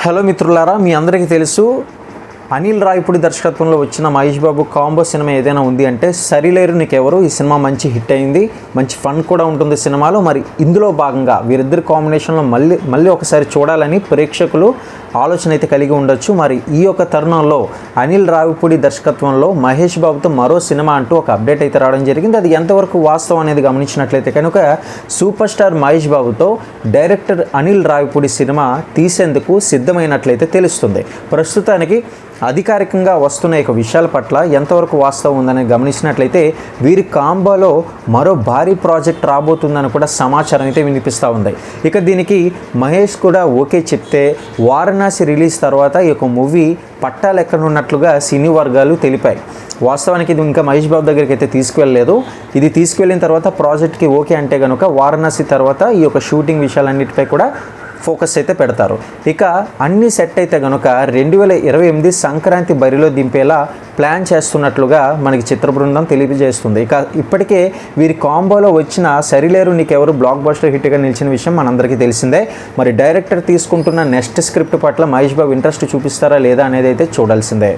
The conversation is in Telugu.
హలో మిత్రులారా, మీ అందరికీ తెలుసు అనిల్ రావిపూడి దర్శకత్వంలో వచ్చిన మహేష్ బాబు కాంబో సినిమా ఏదైనా ఉంది అంటే సరిలేరు నీకెవరు. ఈ సినిమా మంచి హిట్ అయింది, మంచి ఫన్ కూడా ఉంటుంది సినిమాలో. మరి ఇందులో భాగంగా వీరిద్దరి కాంబినేషన్లో మళ్ళీ ఒకసారి చూడాలని ప్రేక్షకులు ఆలోచన అయితే కలిగి ఉండొచ్చు. మరి ఈ యొక్క తరుణంలో అనిల్ రావిపూడి దర్శకత్వంలో మహేష్ బాబుతో మరో సినిమా అంటూ ఒక అప్డేట్ అయితే రావడం జరిగింది. అది ఎంతవరకు వాస్తవం అనేది గమనించినట్లయితే కనుక సూపర్ స్టార్ మహేష్ బాబుతో డైరెక్టర్ అనిల్ రావిపూడి సినిమా తీసేందుకు సిద్ధమైనట్లయితే తెలుస్తుంది. ప్రస్తుతానికి అధికారికంగా వస్తున్న ఈ విషయాల పట్ల ఎంతవరకు వాస్తవం ఉందని గమనించినట్లయితే వీరి కాంబోలో మరో భారీ ప్రాజెక్ట్ రాబోతుందని కూడా సమాచారం అయితే వినిపిస్తూ ఉంది. ఇక దీనికి మహేష్ కూడా ఓకే చెప్తే వారణాసి రిలీజ్ తర్వాత ఈ యొక్క మూవీ పట్టాలెక్కనున్నట్లుగా సినీ వర్గాలు తెలిపాయి. వాస్తవానికి ఇది ఇంకా మహేష్ బాబు దగ్గరికి అయితే తీసుకువెళ్ళలేదు. ఇది తీసుకువెళ్ళిన తర్వాత ప్రాజెక్ట్కి ఓకే అంటే కనుక వారణాసి తర్వాత ఈ యొక్క షూటింగ్ విషయాలన్నిటిపై కూడా ఫోకస్ అయితే పెడతారు. ఇక అన్ని సెట్ అయితే కనుక 2028 సంక్రాంతి బరిలో దింపేలా ప్లాన్ చేస్తున్నట్లుగా మనకి చిత్ర బృందం తెలియజేస్తుంది. ఇక ఇప్పటికే వీరి కాంబోలో వచ్చిన సరిలేరు నీకెవరు బ్లాక్ బస్టర్ హిట్గా నిలిచిన విషయం మనందరికీ తెలిసిందే. మరి డైరెక్టర్ తీసుకుంటున్న నెక్స్ట్ స్క్రిప్ట్ పట్ల మహేష్ బాబు ఇంట్రెస్ట్ చూపిస్తారా లేదా అనేది అయితే చూడాల్సిందే.